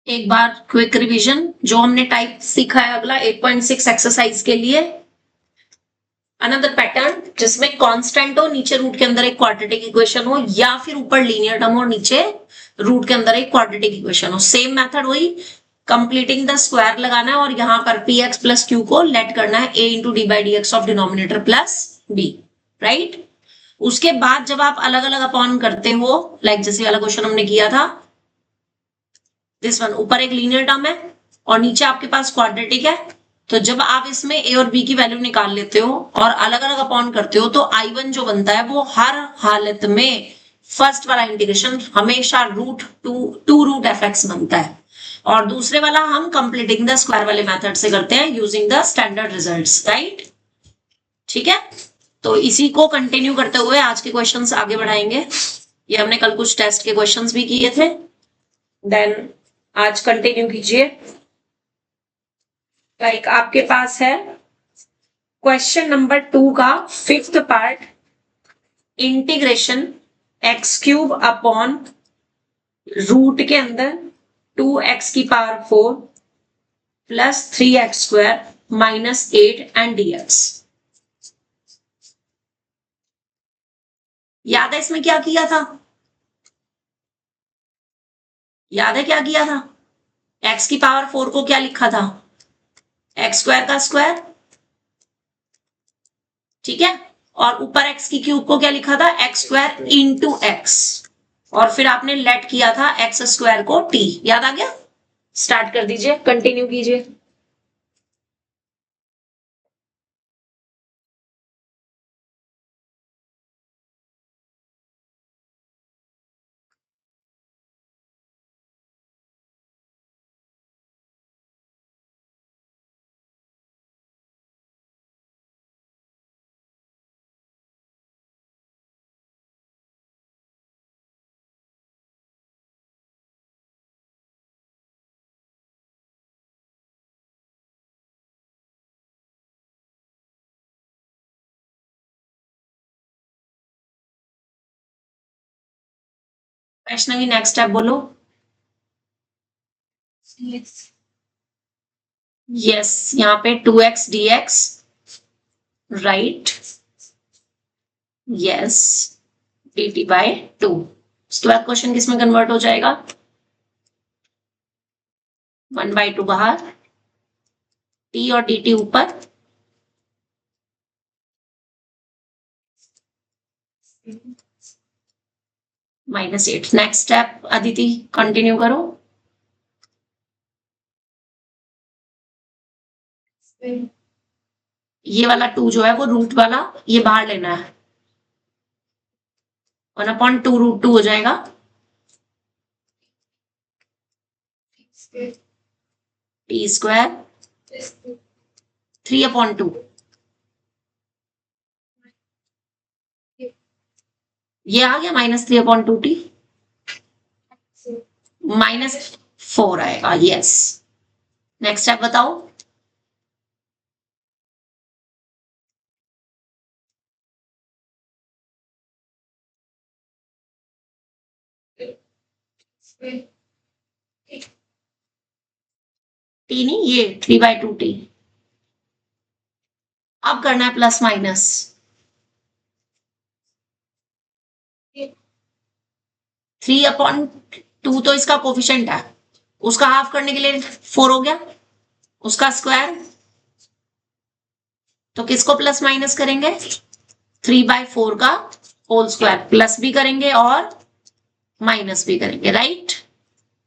एक बार quick revision जो हमने टाइप सीखा है अगला 8.6 एक्सरसाइज के लिए। अनदर पैटर्न जिसमें कांस्टेंट हो, नीचे रूट के अंदर एक क्वाड्रेटिक इक्वेशन हो, या फिर ऊपर लीनियर टर्म और नीचे रूट के अंदर एक क्वाड्रेटिक इक्वेशन हो। सेम मेथड वही, कंप्लीटिंग द स्क्वायर लगाना है और यहाँ पर पी एक्स प्लस क्यू को लेट करना है A into D by D X of denominator plus B, right. उसके बाद जब आप अलग अलग अपॉन करते हो, लाइक जैसे वाला क्वेश्चन हमने किया था, दिस वन, ऊपर एक लीनियर टर्म है और नीचे आपके पास क्वाड्रेटिक है, तो जब आप इसमें ए और बी की वैल्यू निकाल लेते हो और अलग अलग अपॉन करते हो, तो I1 जो बनता है वो हर हालत में फर्स्ट वाला इंटीग्रेशन हमेशा टू रूट एफ एक्स बनता है, और दूसरे वाला हम कंप्लीटिंग द स्क्वायर वाले मेथड से करते हैं using the standard results, right. ठीक है, तो इसी को कंटिन्यू करते हुए आज के क्वेश्चंस आगे बढ़ाएंगे। ये हमने कल कुछ टेस्ट के क्वेश्चंस भी किए थे, देन आज कंटिन्यू कीजिए। लाइक आपके पास है क्वेश्चन नंबर 2 का 5th part, integration x cube upon root के अंदर 2x की power 4 plus 3x square minus 8 and dx। याद है इसमें क्या किया था? याद है क्या किया था? x की पावर 4 को क्या लिखा था? एक्स स्क्वायर का स्क्वायर, ठीक है, और ऊपर x की क्यूब को क्या लिखा था? एक्स स्क्वायर इंटू एक्स, और फिर आपने लेट किया था एक्स स्क्वायर को t। याद आ गया? स्टार्ट कर दीजिए, कंटिन्यू कीजिए। वैष्णवी नेक्स्ट स्टेप बोलो। यस, यहाँ पे 2x dx, right, yes, dt by 2। उसके बाद क्वेश्चन किसमें कन्वर्ट हो जाएगा? 1/2 बाहर, t और dt ऊपर, -8। नेक्स्ट स्टेप अदिति कंटिन्यू करो। ये वाला 2 जो है वो रूट वाला ये बाहर लेना है, 1/2 √2 हो जाएगा, t स्क्वायर 3/2, ये आ गया -3/2t, -4 आएगा, यस। नेक्स्ट स्टेप बताओ। टी नहीं, ये 3/2t। अब करना है प्लस माइनस, 3/2 तो इसका कोफिशिएंट है, उसका हाफ करने के लिए 4 हो गया, उसका स्क्वायर, तो किसको प्लस माइनस करेंगे? 3/4 का होल स्क्वायर, प्लस भी करेंगे और माइनस भी करेंगे, राइट।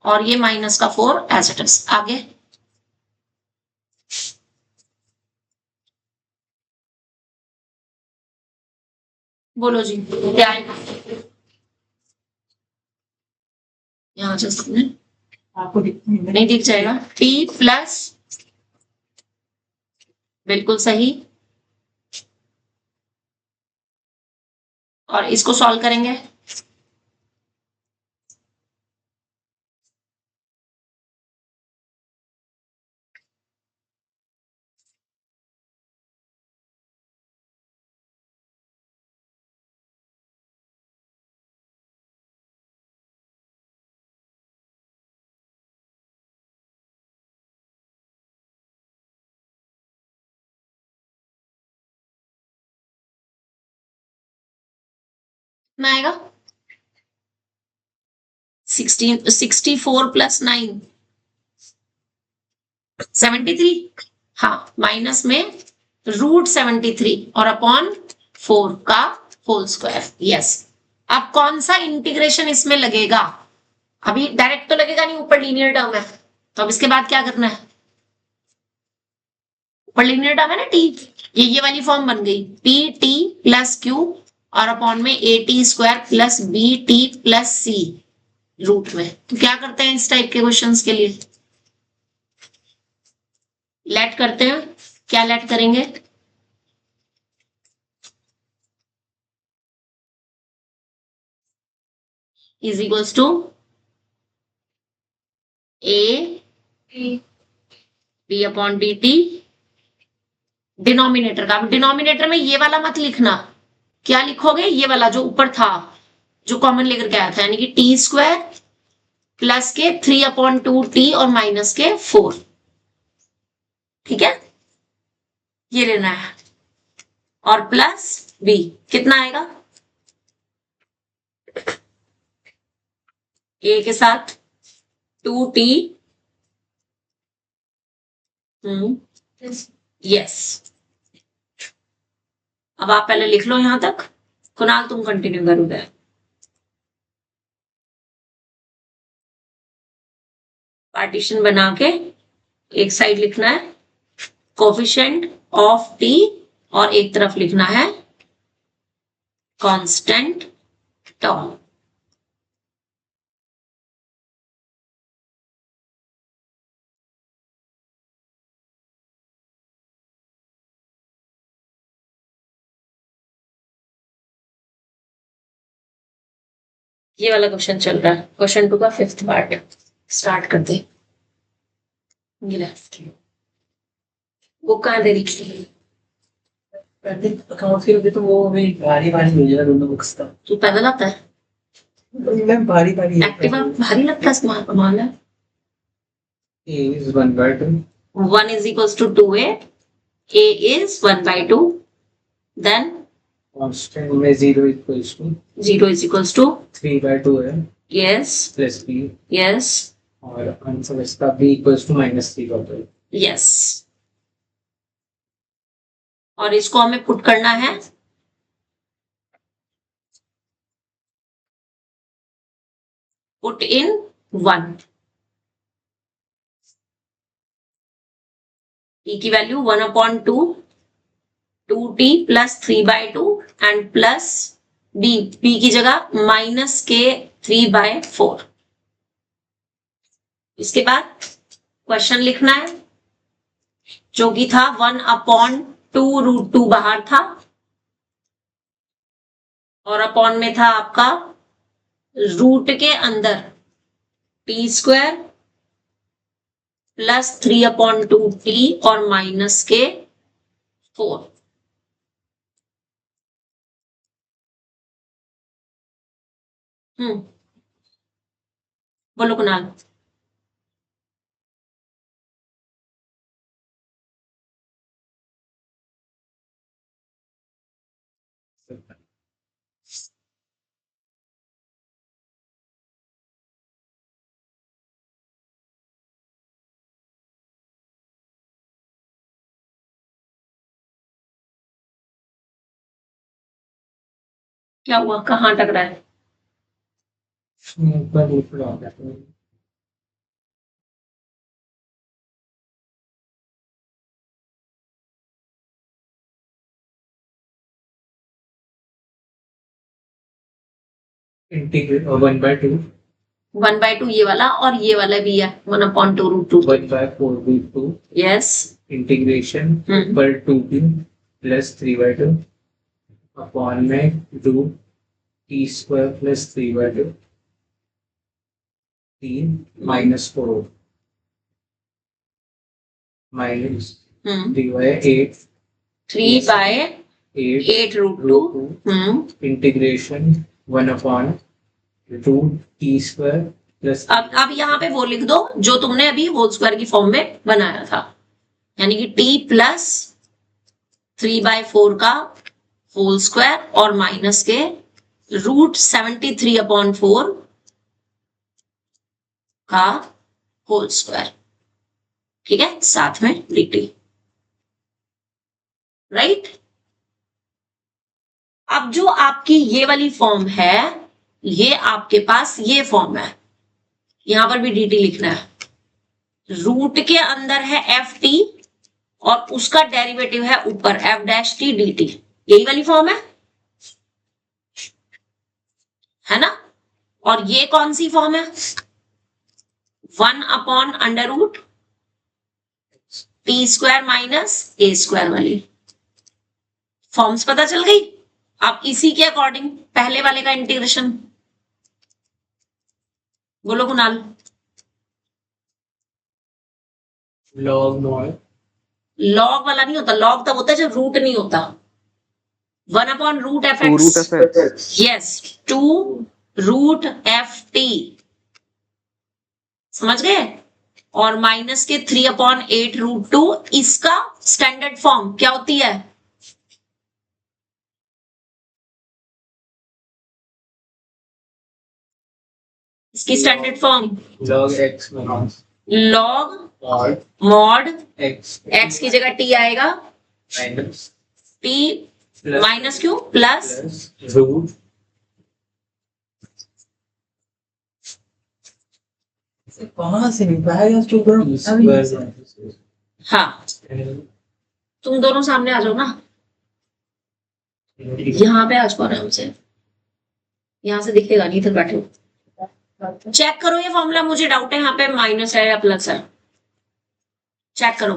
और ये माइनस का 4 एज इट इज। आगे बोलो जी, क्या है? यहाँ से आपको नहीं दिख जाएगा, t प्लस, बिल्कुल सही, और इसको सॉल्व करेंगे, कितना आएगा 64 प्लस 9 73। हाँ, माइनस में √73 और अपॉन 4 का होल स्क्वायर। यस। अब कौन सा इंटीग्रेशन इसमें लगेगा? अभी डायरेक्ट तो लगेगा नहीं, ऊपर लीनियर टर्म है, तो अब इसके बाद क्या करना है? ऊपर लीनियर टर्म है ना टी, ये वाली फॉर्म बन गई पी टी प्लस क्यू और अपॉन में A T square plus B T plus C root में। तो क्या करते हैं इस टाइप के क्वेश्चंस के लिए? लेट करते हैं। क्या लेट करेंगे? Is equals to A B upon D T denominator का। डिनोमिनेटर में ये वाला मत लिखना। क्या लिखोगे? ये वाला जो ऊपर था, जो कॉमन लेकर के आया था, यानी कि टी स्क्वायर प्लस के 3/2t और माइनस के 4। ठीक है, ये लेना है। और प्लस बी कितना आएगा? ए के साथ 2t। यस। अब आप पहले लिख लो यहां तक, कुणाल तुम कंटिन्यू करोगे। पार्टीशन बना के एक साइड लिखना है कोफिशिएंट ऑफ टी और एक तरफ लिखना है कांस्टेंट टर्म। ये वाला क्वेश्चन चल रहा है, क्वेश्चन 2 का 5th पार्ट। स्टार्ट करते। ये लेफ्ट बुक कहाँ दे रही? अकाउंट के लिए तो वो हमें भारी भारी मिल जाएगा दोनों बुक्स का। तू पैदल आता है? मैम भारी भारी एक्टिवा भारी लगता है, कमाल है। A is 1/2. 1 is equals to 2a, a is 1/2, then constant में 0 equals to 0 is equals to 3/2 है yes प्लस b yes और आंसर इसका b equals to -3/2। yes। और इसको हमें पुट करना है पुट इन 1। e की value 1/2 2t plus 3/2 and plus b की जगह माइनस के 3/4। इसके बाद क्वेश्चन लिखना है जो कि था 1/2√2 बाहर था और अपॉन में था आपका रूट के अंदर टी स्क्वायर प्लस 3/2t और माइनस के 4। बोलो कुणाल। क्या हुआ? कहाँ टकरा है? ऊपर लिख लो आप। इंटीग्रेट 1/2 1/2 ये वाला और ये वाला भी है 1/2√2। 1/4√2 यस इंटीग्रेशन ऊपर 2t प्लस 3/2 अपॉन में root T square plus 3/2 3 -4 minus 3/8 3/8√2। Integration 1/2 T square plus. अब यहाँ पे वो लिख दो जो तुमने अभी होल स्क्वायर की फॉर्म में बनाया था, यानी कि t प्लस 3/4 का होल स्क्वायर और माइनस के √73/4 का होल स्क्वायर, ठीक है, साथ में dt, राइट। अब जो आपकी ये वाली फॉर्म है, ये आपके पास ये फॉर्म है, यहां पर भी dt लिखना है। रूट के अंदर है एफ टी और उसका डेरिवेटिव है ऊपर F dash T D T, यही वाली फॉर्म है ना। और ये कौन सी फॉर्म है, 1/√t² - a² वाली फॉर्म्स पता चल गई। अब इसी के अकॉर्डिंग पहले वाले का इंटीग्रेशन बोलो कुणाल। log mod लॉग वाला नहीं होता, लॉग तब होता है जब रूट नहीं होता। 1/√f(x) root of x. Yes, 2√ft, समझ गए। और माइनस के 3/8√2, इसका स्टैंडर्ड फॉर्म क्या होती है, इसकी standard form log x minus log mod mod x x की जगह t आएगा, minus t plus minus Q plus plus root कहाँ से निकालेगा स्टूडेंट अभी? square हाँ, minus तुम दोनों सामने आ जाओ ना, यहाँ पे आ जाओ आराम से, यहाँ से दिखेगा नहीं, इधर बैठो। चेक करो ये फॉर्मूला, मुझे डाउट है यहाँ पे माइनस है या प्लस है, चेक करो।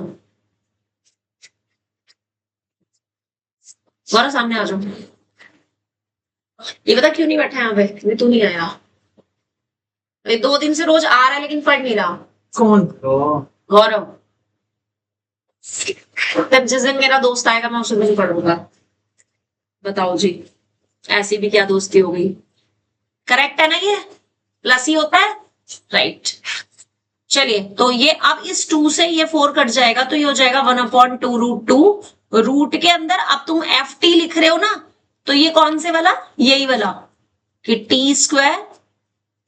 गौरव सामने आ जाओ। ये पता क्यों नहीं बैठा यहाँ पे, ये तू नहीं आया, ये 2 दिन से रोज आ रहा है लेकिन पढ़ नहीं रहा। कौन? गौरव, तब जिस दिन मेरा दोस्त आएगा मैं उस दिन पढ़ूंगा। बताओ जी, ऐसी भी क्या दोस्ती हो गई, करेक्ट है ना, ये प्लस ही होता है, राइट। चलिए, तो ये अब इस 2 से ये 4 कट जाएगा, तो ये हो जाएगा 1/2√2। रूट के अंदर अब तुम एफ टी लिख रहे हो ना, तो ये कौन से वाला, यही वाला कि t²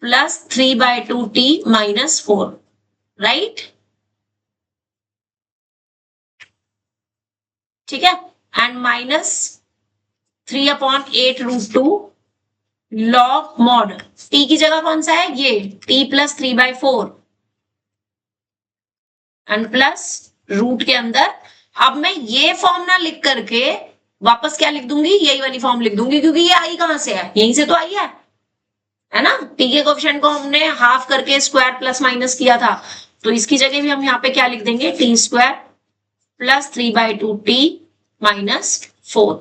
+ 3/2t - 4, राइट, ठीक है। And minus 3/8√2 log mod t की जगह कौन सा है, ये t + 3/4 एंड प्लस रूट के अंदर। अब मैं ये फॉर्म ना लिख करके वापस क्या लिख दूंगी, यही वाली फॉर्म लिख दूंगी, क्योंकि ये आई कहां से है, यहीं से तो आई है ना। t के कोएफिशिएंट को हमने हाफ करके स्क्वायर प्लस माइनस किया था, तो इसकी जगह भी हम यहाँ पे क्या लिख देंगे, t² + 3/2t - 4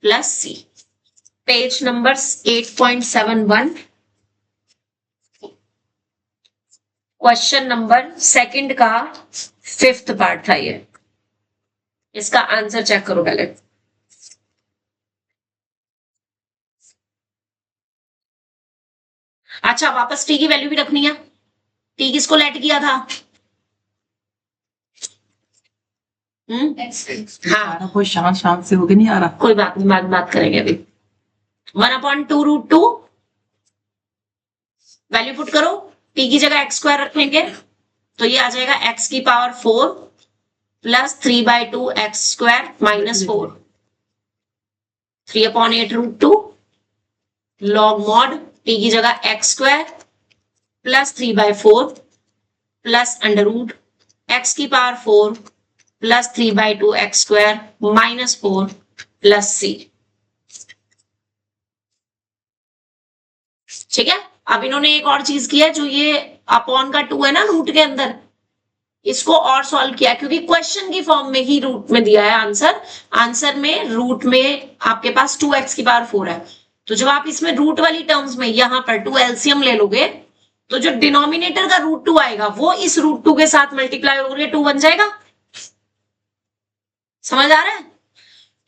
plus c। Page number 8.71, question number 2 का 5th पार्ट था ये, इसका आंसर चेक करो पहले। अच्छा, वापस टी की वैल्यू भी रखनी है, टी किसको लेट किया था, हाँ, कोई शांत से होके नहीं आ रहा। कोई बात नहीं, बात करेंगे अभी। 1/2√2 वैल्यू पुट करो, टी की जगह x² रखेंगे, तो ये आ जाएगा x⁴ + 3/2x² - 4, 3/8√2 log mod t की जगह x² + 3/4 + √x⁴ + 3/2x² - 4 plus c, ठीक है। अब इन्होंने एक और चीज की है, जो ये अपॉन का 2 है ना रूट के अंदर, इसको और सॉल्व किया, क्योंकि क्वेश्चन की फॉर्म में ही रूट में दिया है आंसर, आंसर में रूट में आपके पास 2x⁴ है, तो जब आप इसमें रूट वाली टर्म्स में यहां पर 2 एलसीएम ले लोगे, तो जो डिनोमिनेटर का √2 आएगा वो इस √2 के साथ मल्टीप्लाई होकर 2 बन जाएगा, समझ आ रहा है।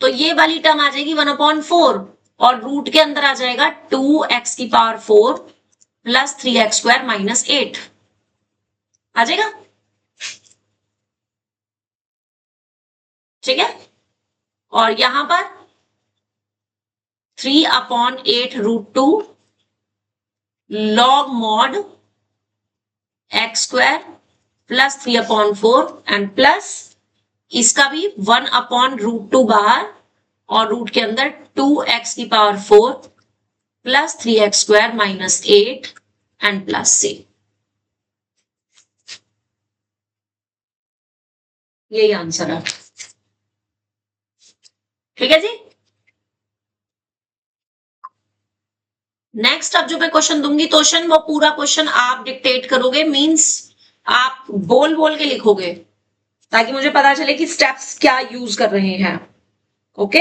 तो ये वाली टर्म आ जाएगी 1/4 और रूट के अंदर आ जाएगा 2x⁴ + 3x² - 8 आ जाएगा, ठीक है। और यहां पर 3/8√2 log mod x square plus 3/4 and plus इसका भी 1/√2 बाहर और रूट के अंदर 2x⁴ plus 3x² minus 8 and plus c। यही आंसर है। ठीक है जी। नेक्स्ट अब जो मैं क्वेश्चन दूंगी क्वेश्चन, वो पूरा क्वेश्चन आप डिक्टेट करोगे, मींस आप बोल बोल के लिखोगे ताकि मुझे पता चले कि स्टेप्स क्या यूज कर रहे हैं। ओके,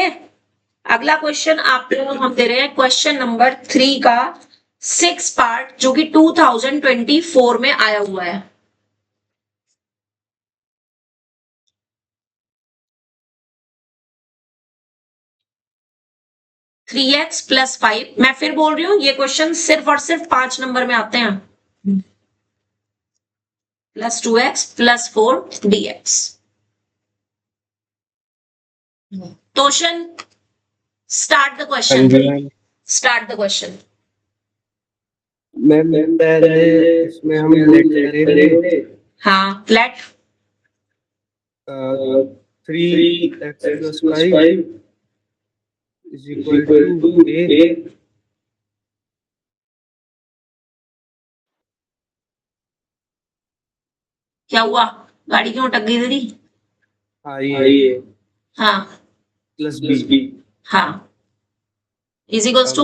अगला क्वेश्चन आप लोग हम दे रहे हैं क्वेश्चन नंबर 3 का 6 पार्ट, जो कि 2024 में आया हुआ है। थ्री एक्स प्लस 5, मैं फिर बोल रही हूं ये क्वेश्चन सिर्फ और सिर्फ 5 नंबर में आते हैं, plus 2x plus 4 dx। Question start the question, start the question. Ma'am पहले इसमें हम लेट करेंगे। हाँ, लेट 3x + 5 = a। क्या हुआ, गाड़ी क्यों अटक गई तेरी? ये हाँ प्लस b हाँ, is equals to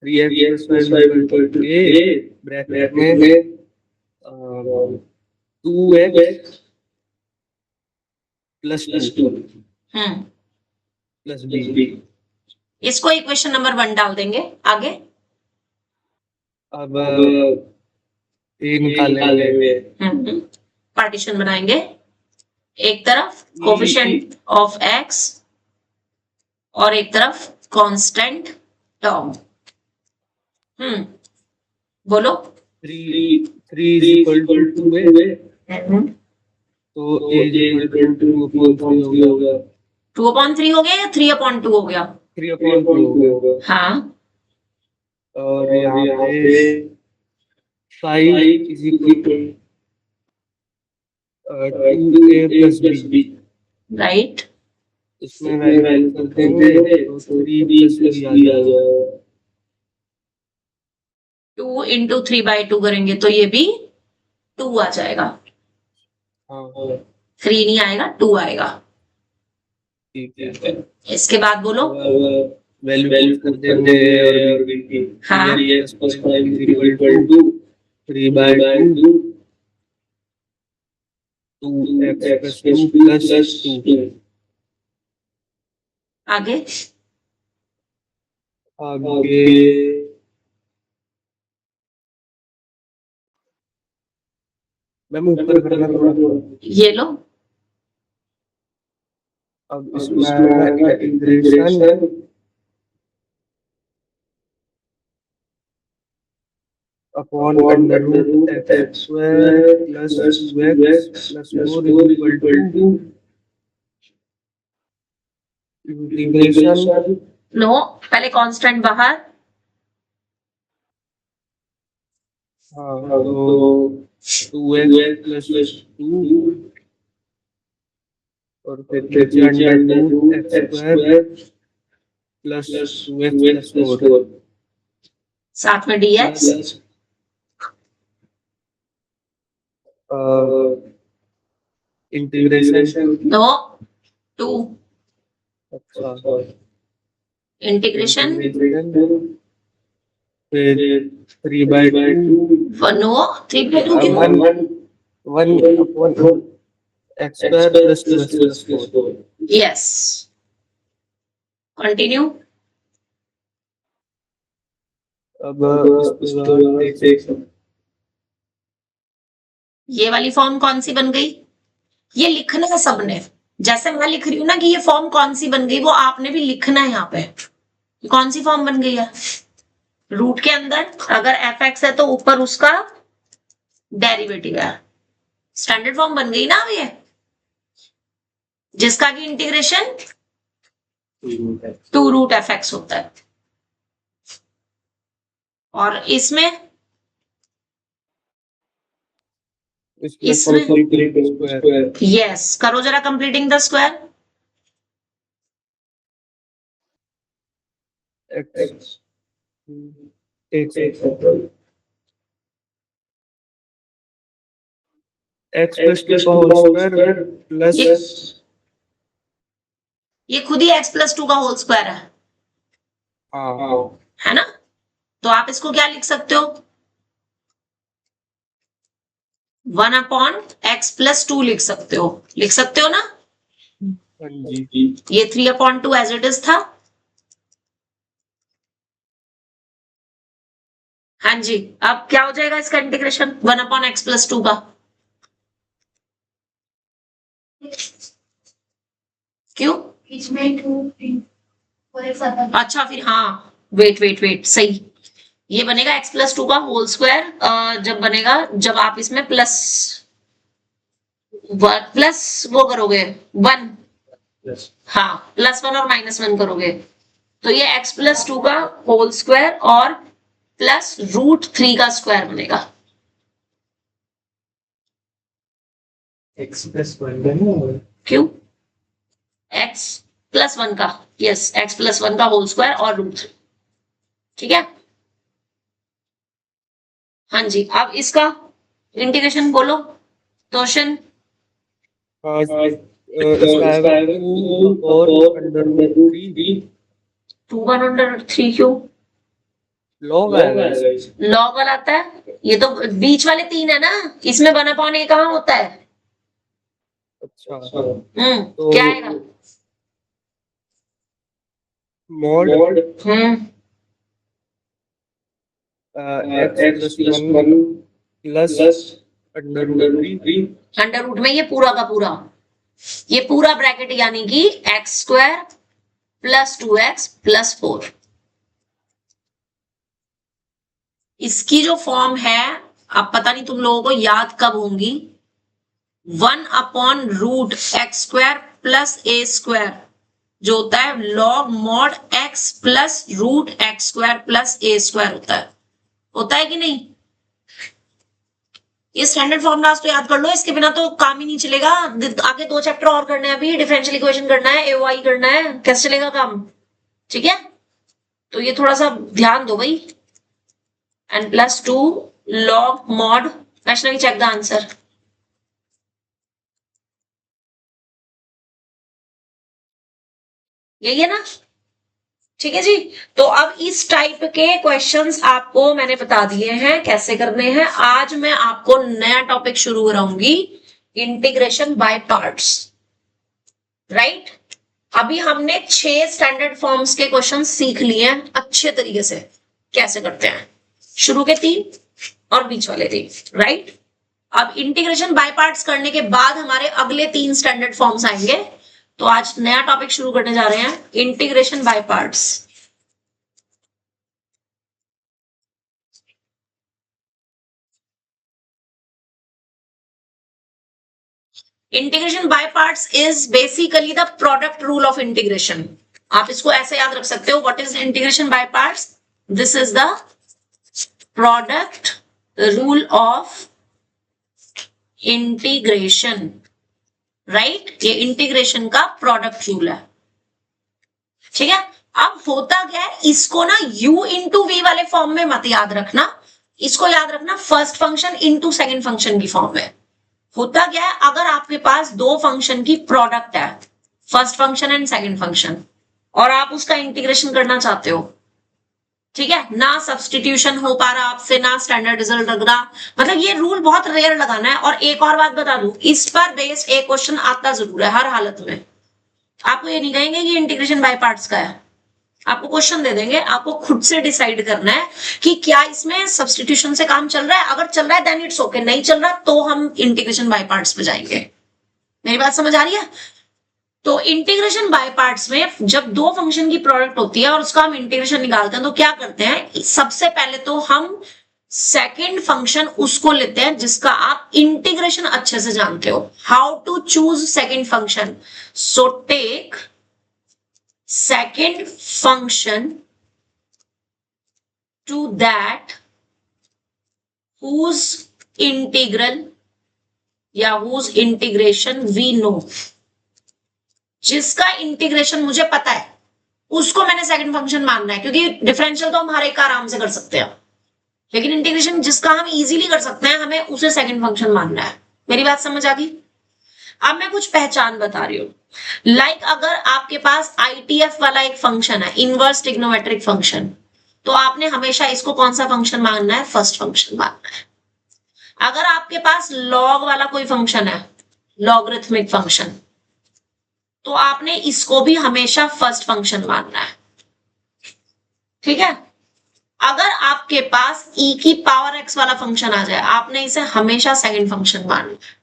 3x + 5 = a bracket में 2x + 2 + b। इसको इक्वेशन नंबर 1 डाल देंगे। आगे अब a निकालेंगे। पार्टीशन बनाएंगे, एक तरफ कोफिशिएंट ऑफ x और एक तरफ कांस्टेंट टर्म। बोलो। 3 = 2a, तो a = 2/3 हो गया। 2/3 हो गया या 3/2 हो गया? 3/2 हो गया। हाँ, और यहाँ पे 5 = 2a + b। राइट। इसमें वैल्यू कर देंगे तो 3 + b आ जाएगा। 2 × 3/2 करेंगे तो ये भी 2 आ जाएगा। हाँ 3 नहीं आएगा, 2 आएगा। ठीक है। इसके बाद बोलो। वैल्यू कर देंगे और b की। हाँ। 3x + 5 = 3/2 2x + 2 + 2। आगे मैम ऊपर करना थोड़ा। ये लो। अब इसमें आएगा integration upon √x² + 2x + 4 = integration. No, पहले कांस्टेंट बाहर। हाँ तो 2x + 2 और फिर √x² + 2x + 4 साथ में dx। इंटीग्रेशन। नो, 2 अच्छा इंटीग्रेशन। फिर 3/2 नो, 3/2 क्यों? 1/x² + 2x + 4। Yes, continue. अब इसके बाद ये वाली फॉर्म कौन सी बन गई? ये लिखना है सबने, जैसे मैं लिख रही हूं ना कि ये फॉर्म कौन सी बन गई, वो आपने भी लिखना है। यहाँ पे कौन सी फॉर्म बन गई है? रूट के अंदर अगर fx है तो ऊपर उसका डेरिवेटिव है। स्टैंडर्ड फॉर्म बन गई ना अब ये, जिसका की integration two root F X होता है। और इसमें इसमें यस, करो जरा completing the square. x plus 2 का होल स्क्वायर प्लस ये खुद ही x प्लस 2 का होल स्क्वायर है, हाँ है ना? तो आप इसको क्या लिख सकते हो? 1 अपॉन एक्स प्लस 2 लिख सकते हो, लिख सकते हो ना? हाँ जी। ये 3 अपॉन 2 एज इट इज था। हाँ जी, अब क्या हो जाएगा इसका इंटीग्रेशन 1 अपॉन एक्स प्लस 2 का? क्यों? अच्छा फिर हाँ, वेट सही, ये बनेगा x प्लस 2 का होल स्क्वायर जब बनेगा, जब आप इसमें प्लस वो करोगे 1, हाँ प्लस 1 और माइनस 1 करोगे, तो ये x प्लस 2 का होल स्क्वायर और प्लस रूट 3 का स्क्वायर बनेगा। x प्लस 1 क्यों? x प्लस 1 का, यस x प्लस 1 का होल स्क्वायर और रूट 3, ठीक है? हाँ जी, अब इसका इंटीग्रेशन बोलो तोशन। और अंडर रूट 3 2 1/3 क्यों? लॉग आएगा। लॉग वाला आता है, ये तो बीच वाले 3 है ना, इसमें 1 अपॉन a कहाँ होता है? अच्छा तो क्या आएगा? Mod x plus 1 plus under root 3 under root में ये पूरा का पूरा, ये पूरा ब्रैकेट यानी कि x square plus 2x plus 4। इसकी जो फॉर्म है, अब पता नहीं तुम लोगों को याद कब होंगी, 1 upon root X square plus A square जो होता है log mod x plus root X square plus A square होता है कि नहीं? ये स्टैंडर्ड फॉर्मूलाज तो याद कर लो, इसके बिना तो काम ही नहीं चलेगा। आगे 2 चैप्टर और करने हैं, अभी डिफरेंशियल इक्वेशन करना है, एओआई करना है, कैसे चलेगा काम? ठीक है, तो ये थोड़ा सा ध्यान दो भाई। And plus 2 log mod, Vaishnavi check the answer. यही है ना? ठीक है जी, तो अब इस टाइप के क्वेश्चंस आपको मैंने बता दिए हैं कैसे करने हैं। आज मैं आपको नया टॉपिक शुरू कराऊंगी, इंटीग्रेशन बाय पार्ट्स, राइट? अभी हमने 6 स्टैंडर्ड फॉर्म्स के क्वेश्चन सीख लिए हैं अच्छे तरीके से, कैसे करते हैं, शुरू के 3 और बीच वाले 3, राइट? अब इंटीग्रेशन बाय पार्ट्स करने के बाद हमारे अगले 3 स्टैंडर्ड फॉर्म्स आएंगे। तो आज नया टॉपिक शुरू करने जा रहे हैं, integration by parts. Integration by parts is basically the product rule of integration. आप इसको ऐसे याद रख सकते हो, what is integration by parts? This is the product rule of integration, right? ये इंटीग्रेशन का प्रोडक्ट रूल है, ठीक है? अब होता क्या है, इसको ना u इंटू वी वाले फॉर्म में मत याद रखना, इसको याद रखना first function into second function की फॉर्म में। होता क्या है, अगर आपके पास 2 फंक्शन की प्रोडक्ट है, first function and second function, और आप उसका इंटीग्रेशन करना चाहते हो, ठीक है, ना सब्सटीट्यूशन हो पा रहा आपसे, ना स्टैंडर्ड रिजल्ट लग रहा, मतलब ये रूल बहुत रेयर लगाना है। और एक और बात बता दूं, इस पर बेस्ड एक क्वेश्चन आता जरूर है हर हालत में। आपको ये नहीं कहेंगे कि इंटीग्रेशन बाय पार्ट्स का है, आपको क्वेश्चन दे देंगे, आपको खुद से डिसाइड करना है कि क्या इसमें सब्सटीट्यूशन से काम चल रहा है। अगर चल रहा है देन इट्स ओके, नहीं चल रहा तो हम इंटीग्रेशन बाय पार्ट्स पे जाएंगे। मेरी बात समझ आ रही है? तो इंटीग्रेशन बाय पार्ट्स में जब 2 फंक्शन की प्रोडक्ट होती है और उसका हम इंटीग्रेशन निकालते हैं, तो क्या करते हैं, सबसे पहले तो हम सेकेंड फंक्शन उसको लेते हैं जिसका आप इंटीग्रेशन अच्छे से जानते हो, how to choose second function. So take second function to that whose integral या whose integration we know, जिसका इंटीग्रेशन मुझे पता है उसको मैंने सेकंड फंक्शन मानना है, क्योंकि डिफरेंशियल तो हम हर एक का आराम से कर सकते हैं, लेकिन इंटीग्रेशन जिसका हम इजीली कर सकते हैं हमें उसे सेकंड फंक्शन मानना है। मेरी बात समझ आ गई? अब मैं कुछ पहचान बता रही हूं। लाइक अगर आपके पास ITF वाला एक फंक्शन है, इनवर्स ट्रिग्नोमेट्रिक फंक्शन, तो आपने हमेशा इसको कौन सा फंक्शन मानना है? फर्स्ट फंक्शन मानना है। अगर आपके पास लॉग वाला कोई फंक्शन है, लॉगरिथमिक फंक्शन, तो आपने इसको भी हमेशा फर्स्ट फंक्शन मानना है। ठीक है? अगर आपके पास e की पावर x वाला फंक्शन आ जाए, आपने इसे हमेशा सेकंड फंक्शन मानना है।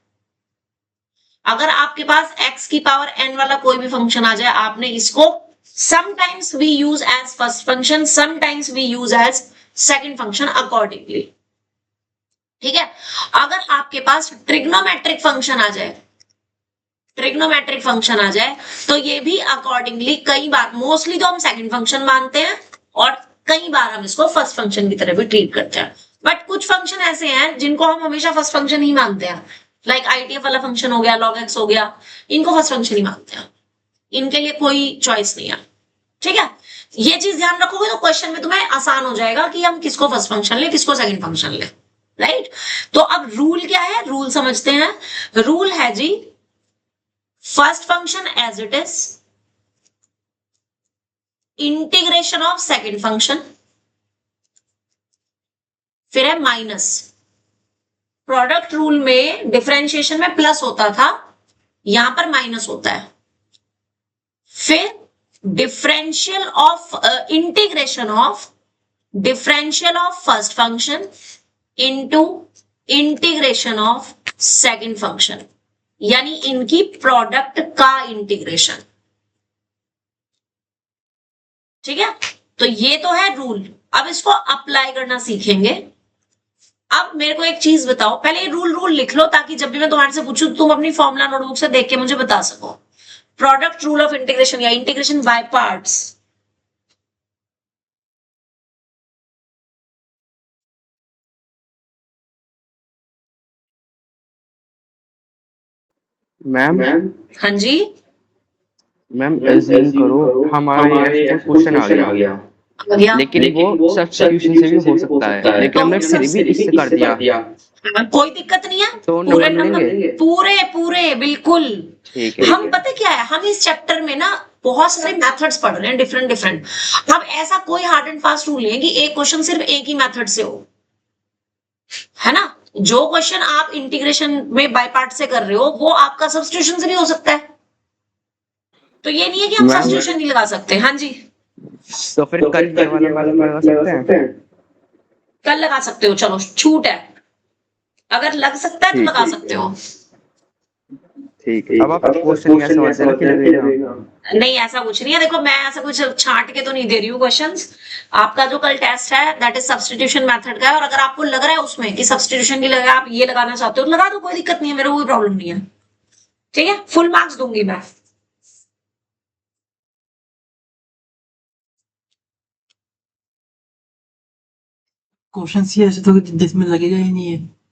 अगर आपके पास x की पावर n वाला कोई भी फंक्शन आ जाए, आपने इसको sometimes we use as first function, sometimes we use as second function accordingly. ठीक है? अगर आपके पास ट्रिग्नोमेट्रिक फंक्शन आ जाए, ट्रिग्नोमेट्रिक फंक्शन आ जाए, तो ये भी अकॉर्डिंगली कई बार, मोस्टली तो हम सेकंड फंक्शन मानते हैं और कई बार हम इसको फर्स्ट फंक्शन की तरह भी ट्रीट करते हैं। बट कुछ फंक्शन ऐसे हैं जिनको हम हमेशा फर्स्ट फंक्शन ही मानते हैं, लाइक ITF वाला फंक्शन हो गया, log x हो गया, इनको फर्स्ट फंक्शन ही मानते हैं, इनके लिए कोई चॉइस नहीं है। ठीक है? ये चीज ध्यान रखोगे तो क्वेश्चन में तुम्हें आसान हो जाएगा कि हम किसको फर्स्ट फंक्शन ले, किसको सेकंड फंक्शन ले। राइट? तो अब रूल क्या है? रूल समझते हैं। रूल है जी, first function as it is, integration of second function, फिर है माइनस। प्रोडक्ट रूल में डिफरेंशिएशन में प्लस होता था, यहां पर माइनस होता है। फिर differential of integration of differential of first function into integration of second function, यानी इनकी प्रोडक्ट का इंटीग्रेशन। ठीक है? तो ये तो है रूल। अब इसको अप्लाई करना सीखेंगे। अब मेरे को एक चीज बताओ, पहले ये रूल लिख लो ताकि जब भी मैं तुम्हारे से पूछूं तुम अपनी फॉर्मूला नोटबुक से देख के मुझे बता सको। प्रोडक्ट रूल ऑफ इंटीग्रेशन या इंटीग्रेशन बाय पार्ट्स। मैम हाँ जी, मैम एज्यूम करो हमारा ये क्वेश्चन आ गया, आ गया। लेकिन वो सब्स्टिट्यूशन से भी हो सकता है, लेकिन हमने फिर भी इससे कर दिया, कोई दिक्कत नहीं है, तो पूरे नंबर नंबर मिलेंगे? पूरे बिल्कुल। ठीक है। हम पता क्या है, हम इस चैप्टर में ना बहुत सारे मेथड्स पढ़ रहे हैं, डिफरेंट। अब ऐसा कोई हार्ड एंड फास्ट रूल नहीं है कि एक क्वेश्चन सिर्फ एक ही मेथड से हो, है ना? जो क्वेश्चन आप इंटीग्रेशन में बाय पार्ट से कर रहे हो वो आपका सब्स्टिट्यूशन से भी हो सकता है। तो ये नहीं है कि हम मैम- सब्स्टिट्यूशन नहीं लगा सकते। हाँ जी, तो फिर कल ये वाला लगा सकते हैं। कल लगा सकते हो, चलो छूट है, अगर लग सकता है तो ठीक लगा है। सकते हो। ठीक है। अब आप क्वेश्चन कैसे समझते हैं कि लगेगा? नहीं, ऐसा कुछ नहीं है। देखो, मैं ऐसा कुछ छांट के तो नहीं दे रही हूँ क्वेश्चंस। आपका जो कल टेस्ट है दैट इज सब्स्टिट्यूशन मेथड का है, और अगर आपको लग रहा है उसमें कि सब्स्टिट्यूशन की लगा, आप ये लगाना चाहते हो तो लगा दो, कोई दिक्कत नहीं है, मेरे को कोई प्रॉब्लम नहीं है। ठीक है? फुल मार्क्स दूंगी मैं। क्वेश्चन ही ऐसे तो जिसमें लगेगा ही नहीं है।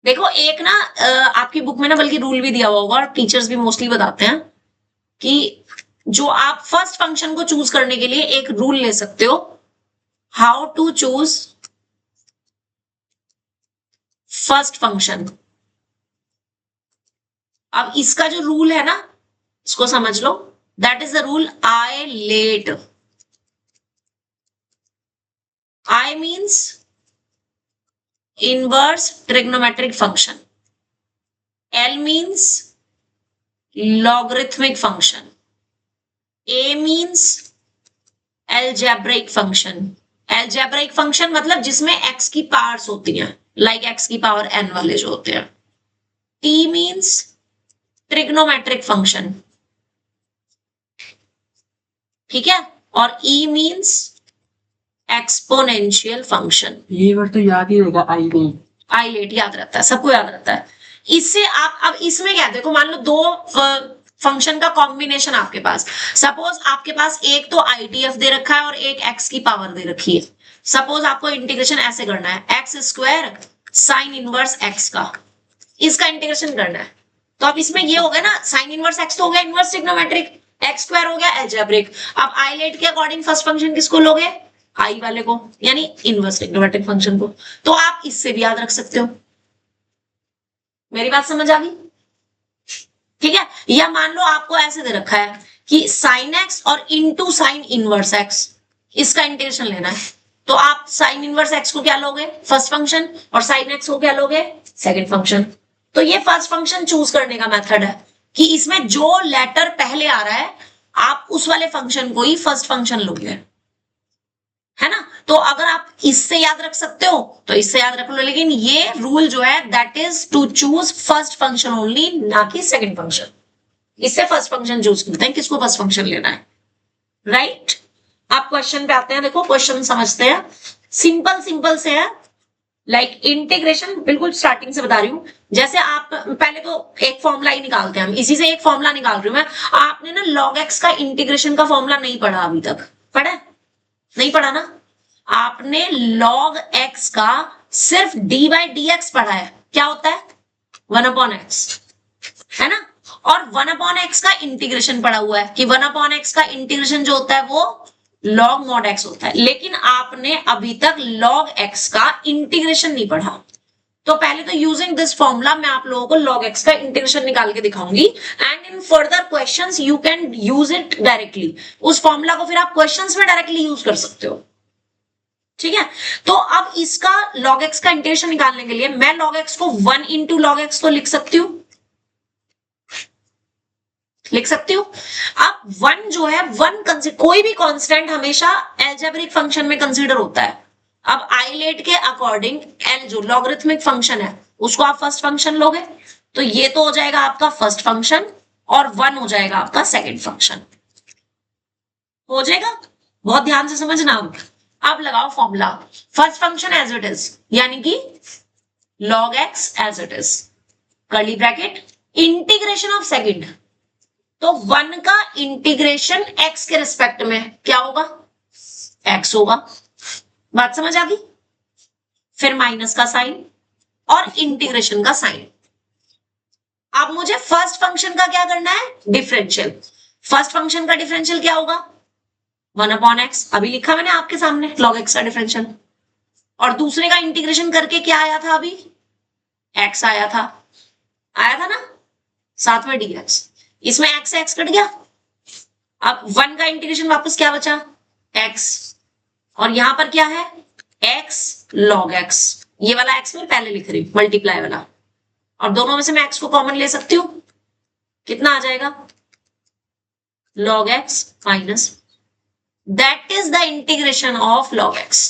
देखो, एक ना आपकी बुक में ना बल्कि रूल भी दिया हुआ होगा, और टीचर्स भी मोस्टली बताते हैं कि जो आप फर्स्ट फंक्शन को चूज करने के लिए एक रूल ले सकते हो, how to choose first function. अब इसका जो रूल है ना, इसको समझ लो, that is the rule I let. I means inverse trigonometric function. L means logarithmic function. A means algebraic function. Algebraic function मतलब जिसमें x की पावर्स होती हैं, like x की पावर n वाले जो होते हैं. T means trigonometric function. ठीक है? और E means एक्सपोनेंशियल फंक्शन। ये वर्ड तो याद ही रहेगा, आई नहीं। आई लेट याद रहता है, सबको याद रहता है। इससे आप अब इसमें क्या, देखो मान लो दो फंक्शन का कॉम्बिनेशन आपके पास। सपोज आपके पास एक तो ITF दे रखा है और एक x की पावर दे रखी है। सपोज आपको इंटीग्रेशन ऐसे करना है, x square sine inverse x का, इसका इंटीग्रेशन करना है। तो अब इसमें ये हो गया ना, साइन इनवर्स x तो हो गया इनवर्स ट्रिग्नोमेट्रिक, एक्स स्क्वायर हो गया अलजेब्रिक। अब आइलेट के अकॉर्डिंग फर्स्ट फंक्शन किसको लोगे, आई वाले को, यानी इनवर्स ट्रिग्नोमेट्रिक फंक्शन को। तो आप इससे भी याद रख सकते हो। मेरी बात समझ आ गई? ठीक है। या मान लो आपको ऐसे दे रखा है कि साइन एक्स और इनटू साइन इनवर्स एक्स, इसका इंटीग्रेशन लेना है। तो आप साइन इनवर्स एक्स को क्या लोगे, फर्स्ट फंक्शन, और साइन एक्स को क्या लोगे, सेकंड फंक्शन। तो ये फर्स्ट फंक्शन चूज करने का मेथड है कि इसमें जो लेटर पहले आ रहा है आप उस वाले फंक्शन को ही फर्स्ट फंक्शन लोगे, है ना। तो अगर आप इससे याद रख सकते हो तो इससे याद रख लो, लेकिन ये रूल जो है that is to choose first function only, ना कि सेकंड फंक्शन। इससे फर्स्ट फंक्शन चूज करते हैं किसको फर्स्ट फंक्शन लेना है, राइट। आप क्वेश्चन पे आते हैं, देखो क्वेश्चन समझते हैं, सिंपल से है। लाइक इंटीग्रेशन बिल्कुल स्टार्टिंग से बता रही हूं। जैसे आप पहले तो एक फॉर्मूला ही निकालते हैं, हम इसी से एक फॉर्मूला निकाल रही हूं मैं। आपने ना log x का इंटीग्रेशन का फॉर्मूला नहीं पढ़ा अभी तक, पढ़ा नहीं पढ़ा ना। आपने log x का सिर्फ d/dx पढ़ा है, क्या होता है 1/x, है ना। और 1/x का इंटीग्रेशन पढ़ा हुआ है कि 1/x का इंटीग्रेशन जो होता है वो log mod x होता है। लेकिन आपने अभी तक log x का इंटीग्रेशन नहीं पढ़ा। तो पहले तो यूजिंग दिस फॉर्मूला मैं आप लोगों को log x का इंटीग्रेशन निकाल के दिखाऊंगी, and in further questions you can use it directly. उस फॉर्मूला को फिर आप क्वेश्चंस में डायरेक्टली यूज कर सकते हो, ठीक है। तो अब इसका log x का इंटीग्रेशन निकालने के लिए मैं log x को 1 into log x तो लिख सकती हूँ, लिख सकती हूँ। अब 1 जो है 1 कोई भी कांस्टेंट हमेशा अलजेब्रिक फंक्शन में कंसीडर होता है। अब आइलेट के अकॉर्डिंग एल जो लॉगरिथमिक फंक्शन है उसको आप फर्स्ट फंक्शन लोगे, तो ये तो हो जाएगा आपका फर्स्ट फंक्शन और 1 हो जाएगा आपका सेकंड फंक्शन, हो जाएगा। बहुत ध्यान से समझना। अब लगाओ formula, first function as it is, यानी कि log x as it is, curly bracket, integration of second, तो 1 का इंटीग्रेशन x के रिस्पेक्ट में क्या होगा, x होगा। बात समझ आ गई। फिर माइनस का साइन और इंटीग्रेशन का साइन। अब मुझे फर्स्ट फंक्शन का क्या करना है, डिफरेंशियल। फर्स्ट फंक्शन का डिफरेंशियल क्या होगा 1/x, अभी लिखा मैंने आपके सामने log x का डिफरेंशियल। और दूसरे का इंटीग्रेशन करके क्या आया था, अभी x आया था ना, साथ में dx, इसमें x से x कट गया। अब 1 का इंटीग्रेशन वापस क्या बचा, x, और यहां पर क्या है x log x, ये वाला x में पहले लिख रही हूं मल्टीप्लाई वाला, और दोनों में से मैं x को कॉमन ले सकती हूँ, कितना आ जाएगा log x minus, that is the integration of log x।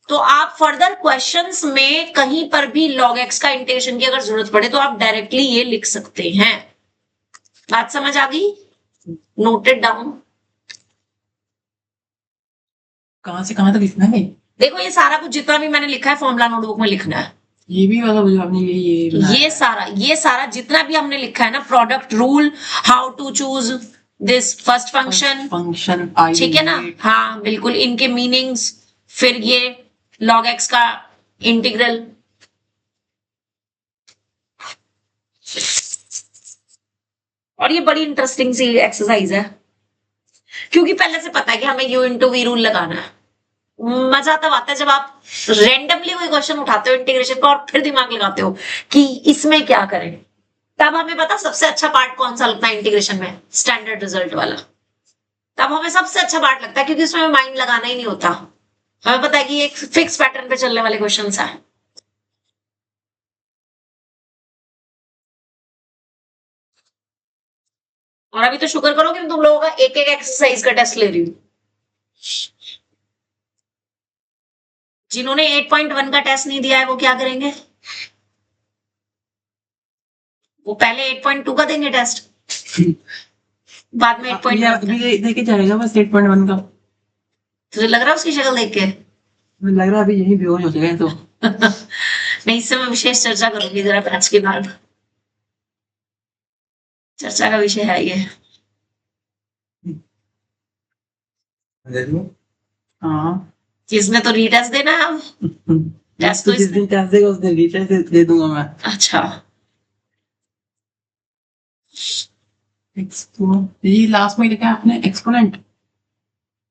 तो आप फर्दर क्वेश्चंस में कहीं पर भी log x का इंटीग्रेशन की अगर जरूरत पड़े तो आप डायरेक्टली ये लिख सकते हैं। बात समझ आ गई, नोटेड डाउन। कहां से कहां तक लिखना है? देखो ये सारा कुछ जितना भी मैंने लिखा है फॉर्मूला नोटबुक में लिखना है। ये भी वाला मुझे आपने ये सारा जितना भी हमने लिखा है ना, product rule, how to choose this first function, ठीक है ना। हाँ बिल्कुल, इनके मीनिंग्स, फिर ये log x का इंटीग्रल। और ये बड़ी इंटरेस्टिंग सी एक्सरसाइज है, क्योंकि पहले से पता है कि हमें u इंटू वी रूल लगाना है। मजा तब आता है जब आप रेंडमली कोई क्वेश्चन उठाते हो इंटीग्रेशन का और फिर दिमाग लगाते हो कि इसमें क्या करें। तब हमें पता सबसे अच्छा पार्ट कौन सा लगता है इंटीग्रेशन में, स्टैंडर्ड रिजल्ट वाला। तब हमें सबसे अच्छा पार्ट लगता है, क्योंकि उसमें माइंड लगाना ही नहीं होता। हमें पता है कि एक फिक्स पैटर्न पे चलने वाले क्वेश्चन है। और अभी तो शुक्र करो कि तुम लोगों का एक एक एक्सरसाइज का टेस्ट ले रही हूं। जिन्होंने 8.1 का टेस्ट नहीं दिया है वो क्या करेंगे, वो पहले 8.2 का देंगे टेस्ट, बाद में 8.1 देके जाएगा बस 8.1 का। तुझे लग रहा है उसकी शक्ल देख के? लग रहा है अभी यही बेहोश हो जाएगा तो। नहीं, इससे मैं विशेष चर्चा करूंगी जरा बैच के बाद। चर्चा का विषय है ये। हाँ इसमें तो रीटेस्ट देना है अब। टेस्ट तो तो जिस दिन टेस्ट देगा उस दिन रीटेस्ट दे दूंगा मैं। अच्छा, ये लास्ट में लिखा है आपने एक्सपोनेंट।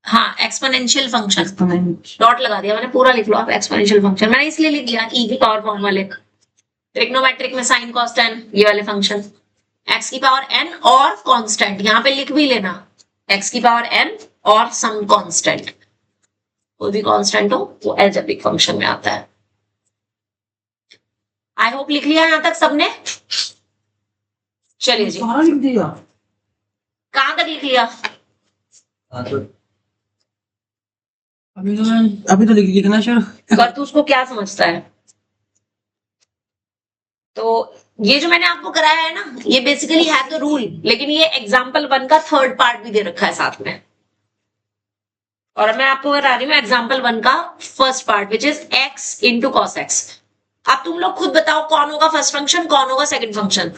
हाँ एक्सपोनेंशियल फंक्शन, एक्सपोनेंट डॉट लगा दिया मैंने, पूरा लिख लो आप एक्सपोनेंशियल फंक्शन। मैंने इसलिए लिख दिया ई की पावर फॉर्म वाले, ट्रिग्नोमेट्रिक में साइन कॉस टेन ये वाले फंक्शन, एक्स की पावर एन और कांस्टेंट, यहाँ पे लिख भी लेना एक्स की पावर एन और सम कांस्टेंट, कोई भी कांस्टेंट हो वो अलजेब्रिक फंक्शन में आता है। आई होप लिख लिया यहां तक सबने। चलिए जी, कहाँ लिख दिया? कहां तक लिख लिया? अभी तो लिखना शुरू कर तू उसको क्या समझता है। तो ये जो मैंने आपको कराया है ना, ये बेसिकली है तो रूल, लेकिन ये एग्जाम्पल 1 का थर्ड पार्ट भी दे रखा है साथ में, और मैं आपको करा रही हूँ एग्जाम्पल 1 का first part which is x into cos x. अब तुम लोग खुद बताओ कौन होगा फर्स्ट फंक्शन, कौन होगा सेकंड फंक्शन।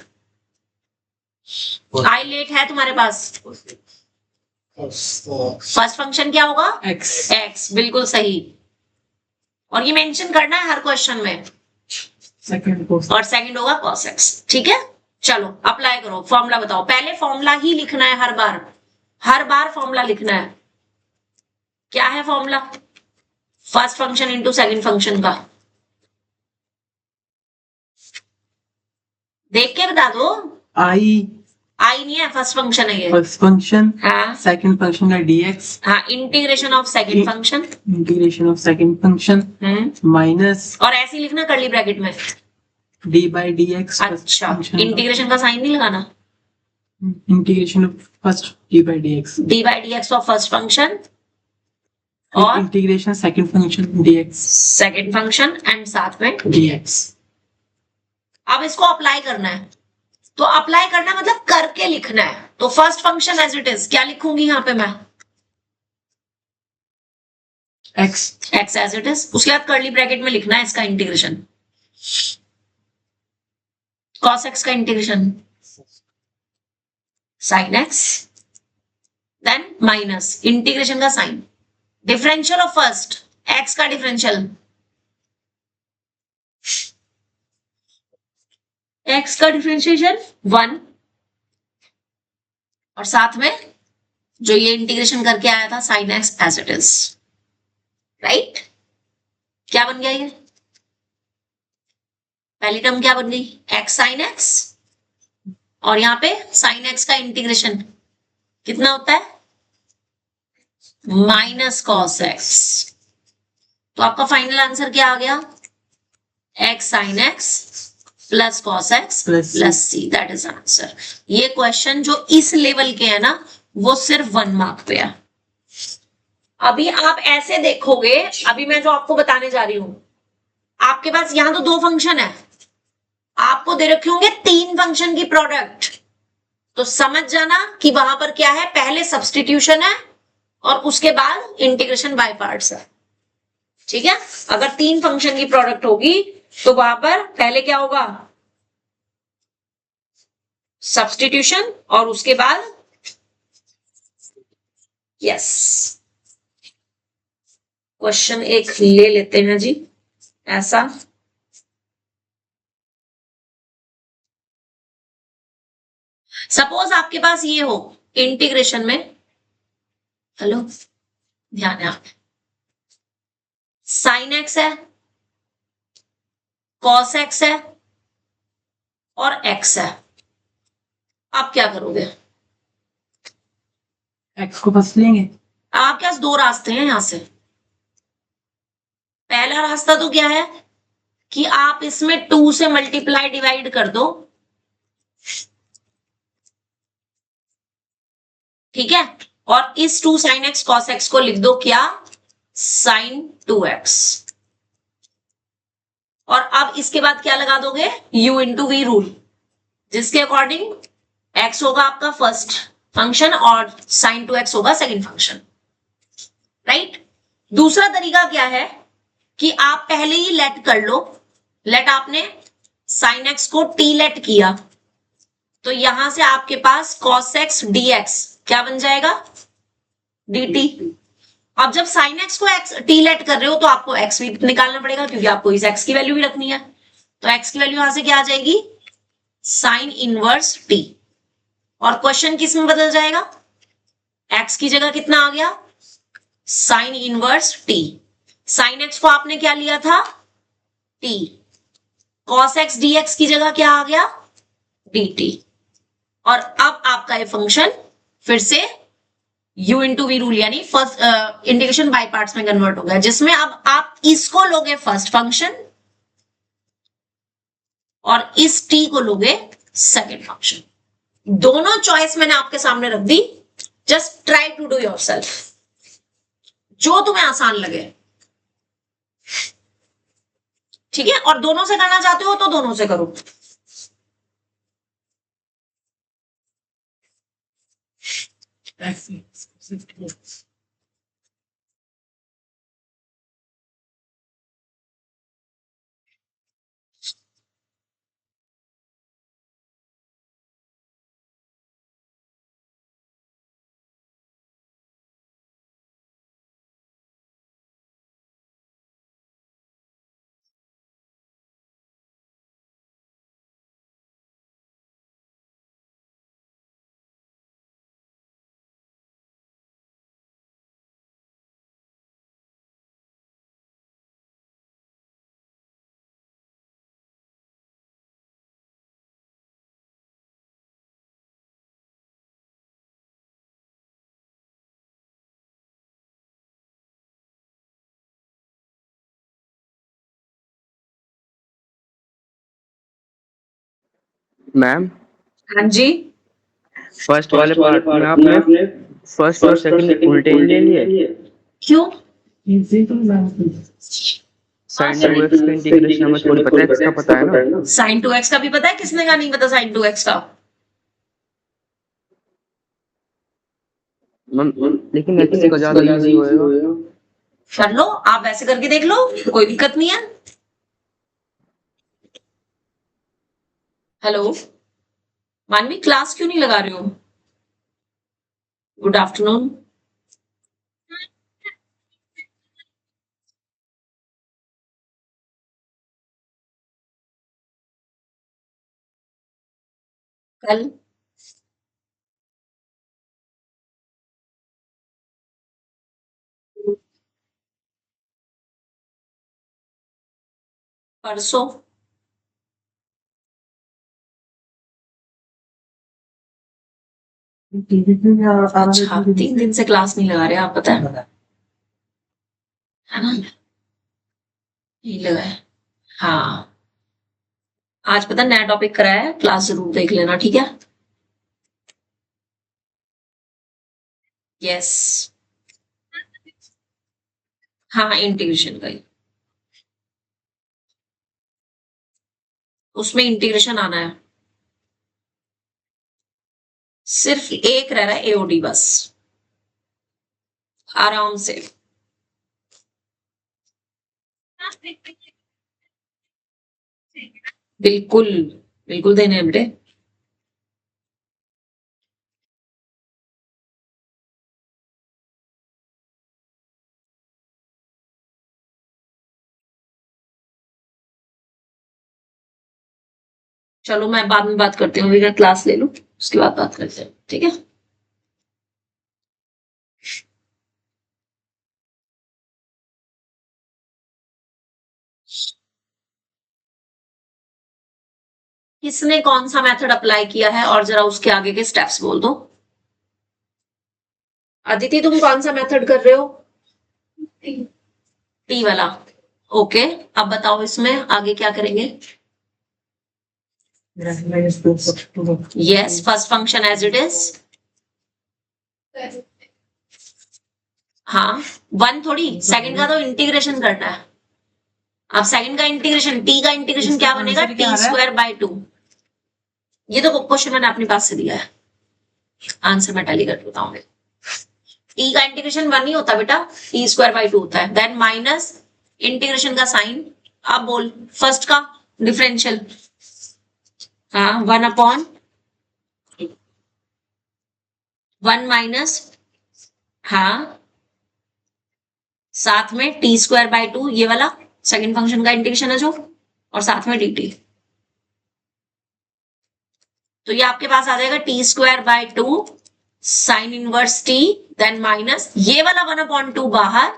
आई लेट है तुम्हारे पास, फर्स्ट फंक्शन क्या होगा? एक्स। एक्स, बिल्कुल सही। और ये मेंशन करना है हर क्वेश्चन में, सेकंड को और सेकंड होगा cos x। ठीक है, चलो अप्लाई करो, फॉर्मूला बताओ। पहले फॉर्मूला ही लिखना है, हर बार फॉर्मूला लिखना है। क्या है formula? First function into second function का, देख के बता दो। आई नहीं है, फर्स्ट फंक्शन है ये। फर्स्ट फंक्शन, हाँ सेकंड फंक्शन का dx, हाँ, integration of second function, integration of second function minus और ऐसे ही लिखना कर्ली ब्रैकेट में। d by dx। अच्छा, इंटीग्रेशन का साइन नहीं लगाना, integration of first d by dx, D by D X of first function और integration second function dx second function and साथ में dx। अब इसको अप्लाई करना है, तो अप्लाई करना मतलब करके लिखना है। तो first function as it is क्या लिखूंगी यहाँ पे मैं? x X as it is, उसके बाद कर्ली ब्रैकेट में लिखना है इसका इंटीग्रेशन, कॉस एक्स का integration, sine X, then minus integration का sign, differential of first X का डिफरेंशियल, एक्स का डिफरेंशिएशन 1, और साथ में जो ये इंटीग्रेशन करके आया था sine X as it is. Right, क्या बन गया ये? पहली टर्म क्या बन गई? एक्स साइन एक्स, और यहाँ पे साइन एक्स का इंटीग्रेशन कितना होता है? Minus cos X. तो आपका फाइनल आंसर क्या आ गया? X sine X plus cos X plus C, that is answer. ये क्वेश्चन जो इस लेवल के है ना, वो सिर्फ 1 मार्क पे है। अभी आप ऐसे देखोगे, अभी मैं जो आपको बताने जा रही हूं, आपके पास यहां तो 2 फंक्शन है, आपको दे रखे होंगे 3 फंक्शन की प्रोडक्ट, तो समझ जाना कि वहां पर क्या है, पहले सब्स्टिट्यूशन है और उसके बाद इंटीग्रेशन बाय पार्ट्स है। ठीक है, अगर 3 फंक्शन की प्रोडक्ट होगी तो वहां पर पहले क्या होगा? सब्स्टिट्यूशन, और उसके बाद यस, क्वेश्चन एक ले लेते हैं जी ऐसा। सपोज आपके पास ये हो इंटीग्रेशन में, हेलो ध्यान है, साइन एक्स है, कॉस एक्स है और एक्स है। आप क्या करोगे? x को फंस लेंगे। आपके पास 2 रास्ते हैं यहां से। पहला रास्ता तो क्या है कि आप इसमें 2 से मल्टीप्लाई डिवाइड कर दो, ठीक है, और इस 2 साइन एक्स कॉस एक्स को लिख दो क्या? Sign 2x। और अब इसके बाद क्या लगा दोगे? u इंटू वी रूल, जिसके अकॉर्डिंग x होगा आपका फर्स्ट फंक्शन और साइन 2x होगा सेकंड फंक्शन। राइट, दूसरा तरीका क्या है कि आप पहले ही लेट कर लो, लेट आपने साइन x को t लेट किया, तो यहां से आपके पास cos x dx क्या बन जाएगा, dt। अब जब sin x को x t लेट कर रहे हो तो आपको x भी निकालना पड़ेगा, क्योंकि आपको इस x की वैल्यू भी रखनी है। तो x की वैल्यू यहां से क्या आ जाएगी, sin इनवर्स t। और क्वेश्चन किस में बदल जाएगा, x की जगह कितना आ गया, sin inverse t। sin x को आपने क्या लिया था, t। cos x dx की जगह क्या आ गया, dt। और अब आपका ये फंक्शन फिर से u इंटू वी रूल यानी फर्स्ट इंटीग्रेशन बाय पार्ट्स में कन्वर्ट हो गया, जिसमें अब आप इसको लोगे फर्स्ट फंक्शन और इस t को लोगे सेकेंड फंक्शन। दोनों चॉइस मैंने आपके सामने रख दी, just try to do yourself, जो तुम्हें आसान लगे, ठीक है। और दोनों से करना चाहते हो तो दोनों से करो। मैम हाँ जी, फर्स्ट वाले पार्ट में आपने फर्स्ट और सेकंड उल्टे ही ले लिए। क्यों, साइन टू एक्स का इंटीग्रेशन हमें थोड़ी पता है, इसका पता है ना। sin 2x का भी पता है, किसने कहा नहीं पता sin 2x का, मैम लेकिन एक्स का ज्यादा यूज होएगा। कर लो आप, ऐसे करके देख लो, कोई दिक्कत नहीं है। हेलो मानवी, क्लास क्यों नहीं लगा रहे हो, गुड आफ्टरनून। कल परसों, अच्छा 3 दिन से क्लास नहीं लगा रहे आप, पता है ना, नहीं लगाया। हाँ आज पता नया टॉपिक कराया है, क्लास जरूर देख लेना, ठीक है। यस, हाँ इंटीग्रेशन का ही, उसमें इंटीग्रेशन आना है, सिर्फ एक रह रहा है एओडी, बस आराम से। बिल्कुल बिल्कुल देने हैं बेटे। चलो मैं बाद में बात करती हूँ, अभी क्लास ले लूं, उसके बाद बात करते हैं, ठीक है। किसने कौन सा मेथड अप्लाई किया है, और जरा उसके आगे के स्टेप्स बोल दो। अदिति तुम कौन सा मेथड कर रहे हो, टी वाला, ओके। अब बताओ इसमें आगे क्या करेंगे। Yes, first function as it is, हाँ 1 थोड़ी, सेकंड का तो इंटीग्रेशन करना है। अब सेकंड का इंटीग्रेशन, टी का इंटीग्रेशन क्या बनेगा, t²/2। ये तो क्वेश्चन मैंने अपने पास से दिया है, आंसर मैं टैली कर देता हूँ। टी का इंटीग्रेशन 1 ही होता बेटा, t²/2 होता है, देन माइनस इंटीग्रेशन का साइन। अब बोल फर्स्ट का डिफरेंशियल, हाँ 1/√2 1 माइनस, हाँ, साथ में टी स्क्वायर बाय 2, ये वाला सेकंड फंक्शन का इंटीग्रेशन है जो, और साथ में dt। तो ये आपके पास आ जाएगा T square by 2 sine inverse T, then minus ये वाला 1/2 बाहर,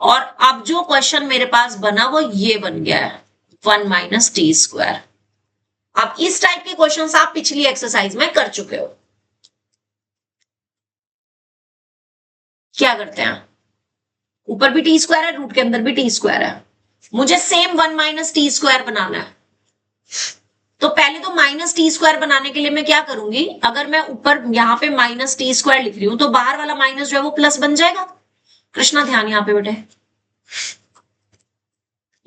और अब जो क्वेश्चन मेरे पास बना वो ये बन गया है 1 माइनस टी स्क्वायर। अब इस टाइप के क्वेश्चंस आप पिछली एक्सरसाइज में कर चुके हो। क्या करते हैं, ऊपर भी टी स्क्वायर है, रूट के अंदर भी टी स्क्वायर है, मुझे सेम 1 माइनस टी स्क्वायर बनाना है। तो पहले तो माइनस टी स्क्वायर बनाने के लिए मैं क्या करूंगी, अगर मैं ऊपर यहां पे माइनस टी स्क्वायर लिख रही हूं तो बाहर वाला माइनस जो है वो प्लस बन जाएगा। कृष्णा ध्यान यहां पे बेटे,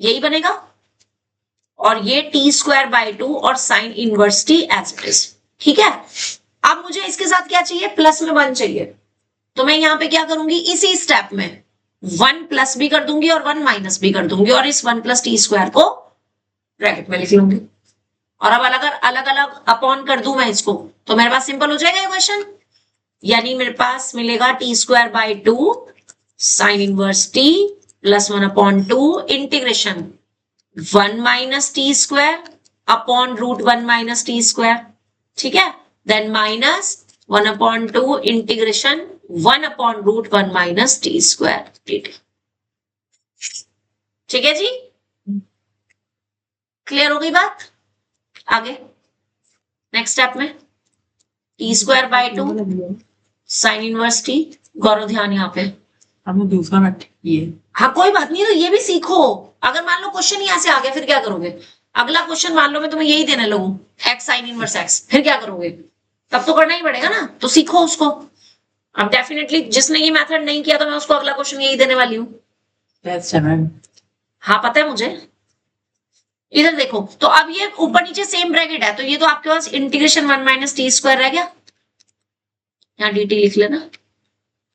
यही बनेगा, और ये टी स्क्वायर बाय 2 और sine inverse T as it is. ठीक है, अब मुझे इसके साथ क्या चाहिए, प्लस में 1 चाहिए, तो मैं यहां पे क्या करूंगी, इसी स्टेप में 1 प्लस भी कर दूंगी और 1 माइनस भी कर दूंगी, और इस 1 प्लस टी स्क्वायर को ब्रैकेट में लिख लूंगी। और अब अलग अलग अपॉन कर दूं मैं इसको, तो मेरे पास सिंपल हो जाएगा ये क्वेश्चन। यानी मेरे पास मिलेगा T square by 2 sine inverse T plus 1/2 integration 1 minus T square upon root 1 minus T square. ठीक है, then minus 1/2 integration 1 upon root 1 minus T square dt। ठीक है जी, क्लियर हो गई बात। आगे नेक्स्ट स्टेप में T square by 2 sine inverse T, Gaurav ध्यान यहाँ पे, हमने दूसरा ना ये, हाँ कोई बात नहीं, तो ये भी सीखो। अगर मान लो क्वेश्चन यहाँ से आ गया फिर क्या करोगे, अगला क्वेश्चन मान लो मैं तुम्हें यही देने लगूं एक्स साइन इनवर्स एक्स, फिर क्या करोगे, तब तो करना ही पड़ेगा ना, तो सीखो उसको। अब डेफिनेटली जिसने ये मेथड नहीं किया तो मैं उसको अगला क्वेश्चन यही देने वाली हूँ। हाँ पता है मुझे, इधर देखो, तो अब ये ऊपर नीचे सेम ब्रैकेट है, तो ये तो आपके पास इंटीग्रेशन 1 माइनस टी स्क्वायर रह गया, यहाँ dt लिख लेना,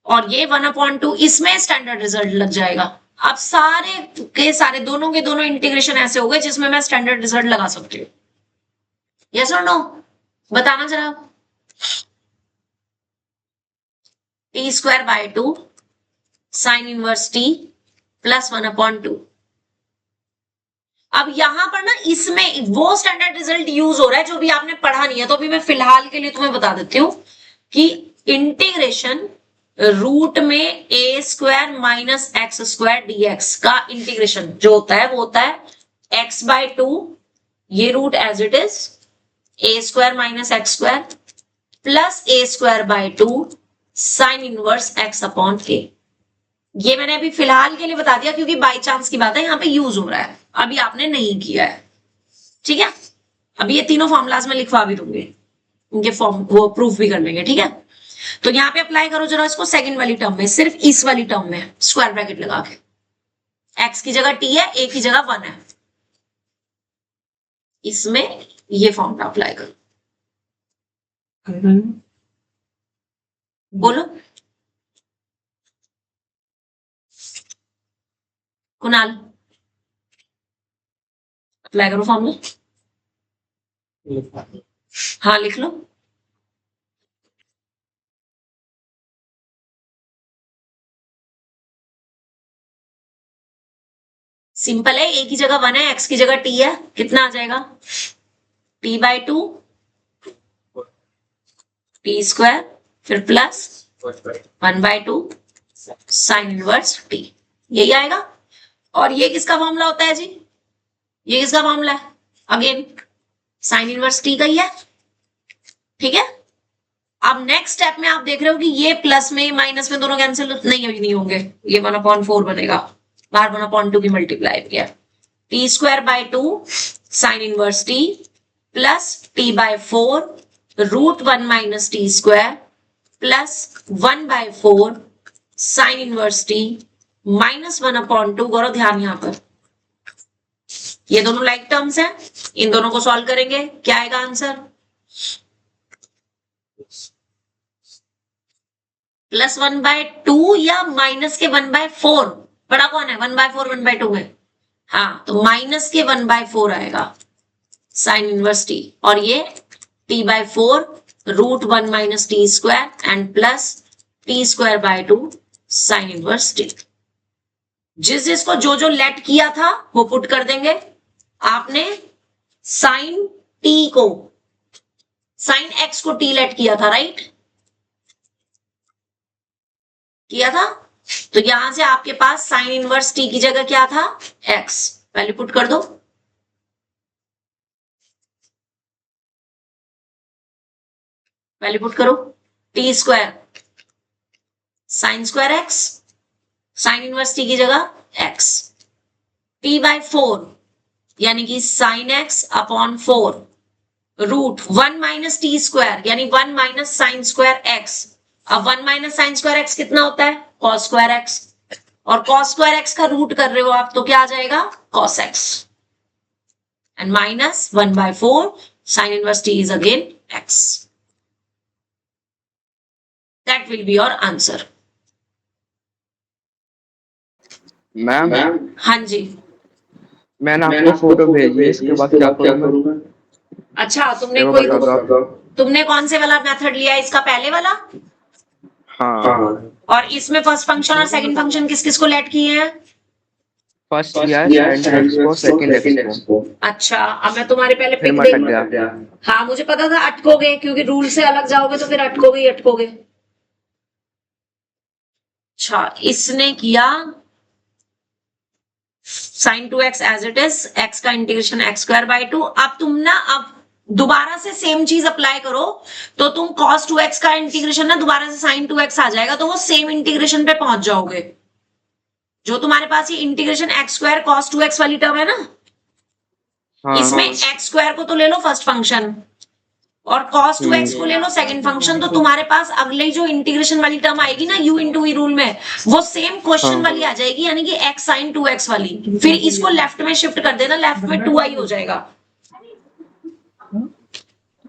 और ये 1/2 इसमें स्टैंडर्ड रिजल्ट लग जाएगा। अब सारे के सारे दोनों के दोनों इंटीग्रेशन ऐसे हो गए जिसमें मैं स्टैंडर्ड रिजल्ट लगा सकती हूँ। यस और नो, बताना जरा। T square by 2 sine inverse T plus 1/2। अब यहां पर ना इसमें वो स्टैंडर्ड रिजल्ट यूज हो रहा है जो भी आपने पढ़ा नहीं है, तो अभी मैं फिलहाल के लिए तुम्हें बता देती हूं कि इंटीग्रेशन रूट में A square minus X square DX का इंटीग्रेशन जो होता है वो होता है एक्स बाय 2, ये root as it is, A square minus X square plus A square by 2 sine inverse X upon A. ये मैंने अभी फिलहाल के लिए बता दिया क्योंकि बाय चांस की बात है, यहाँ पे यूज हो रहा है, अभी आपने नहीं किया है। ठीक है, अभी ये तीनों फॉर्मुलाज में लिखवा भी दूंगी, इनके फॉर्म वो प्रूफ भी कर लेंगे। ठीक है, तो यहाँ पे अप्लाई करो जरा इसको सेकंड वाली टर्म में, सिर्फ इस वाली टर्म में स्क्वायर ब्रैकेट लगा के, एक्स की जगह टी है, ए की जगह 1 है, इसमें ये फॉर्मूला अप्लाई करो। बोलो कुणाल, अप्लाई करो फॉर्मूला। हाँ लिख लो। सिंपल है, ए की जगह 1 है, एक्स की जगह टी है, कितना आ जाएगा टी बाय 2 टी स्क्वायर फिर प्लस 1/2 साइन इनवर्स टी, यही आएगा। और ये किसका फॉर्मूला होता है जी, ये किसका फॉर्मूला है, अगेन साइन इनवर्स टी का ही है। ठीक है, अब नेक्स्ट स्टेप में आप देख रहे हो कि ये प्लस में माइनस में दोनों कैंसिल नहीं, अभी नहीं होंगे, ये 1/4 बनेगा, बाहर 1/2 की मल्टीप्लाई किया, T square by 2 sine inverse T plus T by 4 root 1 minus T square plus 1/4 sine inverse T minus 1/2। करो ध्यान यहाँ पर, ये दोनों लाइक टर्म्स हैं, इन दोनों को सॉल्व करेंगे, क्या आएगा आंसर, प्लस 1/2 या माइनस के 1/4, बड़ा कौन है 1/4 1/2 है, हाँ तो माइनस के 1/4 आएगा साइन इनवर्स टी, और ये t/4 √1 minus T square and plus T square by 2 sine inverse T. जिसको जो जो लेट किया था वो पुट कर देंगे। आपने साइन टी को, साइन एक्स को टी लेट किया था, राइट? किया था। तो यहां से आपके पास साइन इनवर्स टी की जगह क्या था? एक्स। वैल्यू पुट कर दो। वैल्यू पुट करो। T square sine square x, sign inverse T की जगह एक्स, टी बाय 4 यानी कि sine x upon 4 √1 minus T square यानी 1 माइनस साइन स्क्वायर एक्स। अब 1 माइनस साइन स्क्वायर एक्स कितना होता है? Cos square X. और कॉस स्क्वायर एक्स का रूट कर रहे हो आप तो क्या आ जाएगा? Cos X and minus 1 by 4 sine inverse T is again X. That will be your answer. Ma'am हाँ जी। मैंने आपको फोटो भेजी है, इसके बाद क्या करूँगा? अच्छा, तुमने वो कोई बता दो। तुमने कौन से वाला मेथड लिया है? इसका पहले वाला? हाँ, और इसमें फर्स्ट फंक्शन और सेकंड फंक्शन किस किस को लेट किए हैं? फर्स्ट किया है साइन एक्स को, सेकंड एक्स को। अच्छा, अब मैं तुम्हारे पहले फिर पिक मटक देख। गया। हाँ, मुझे पता था अटकोगे, क्योंकि रूल से अलग जाओगे तो फिर अटकोगे ही अटकोगे। अच्छा, इसने किया sin 2x as it is, x का इंटीग्रेशन x स्क्वायर बाय 2। अब तुम ना, अब दोबारा से सेम चीज अप्लाई करो तो तुम cos 2x का इंटीग्रेशन ना दोबारा से sin 2x आ जाएगा, तो वो सेम इंटीग्रेशन पे पहुंच जाओगे। जो तुम्हारे पास ये integration x square cos 2x वाली टर्म है ना, हाँ, इसमें x स्क्वायर को तो ले लो फर्स्ट फंक्शन और cos 2x को ले लो सेकंड फंक्शन। तो तुम्हारे पास अगले जो इंटीग्रेशन वाली टर्म आएगी ना u इंटू वी रूल में, वो सेम क्वेश्चन वाली आ जाएगी, यानी कि x sin 2x वाली। फिर इसको लेफ्ट में शिफ्ट कर देना, लेफ्ट में 2i हो जाएगा।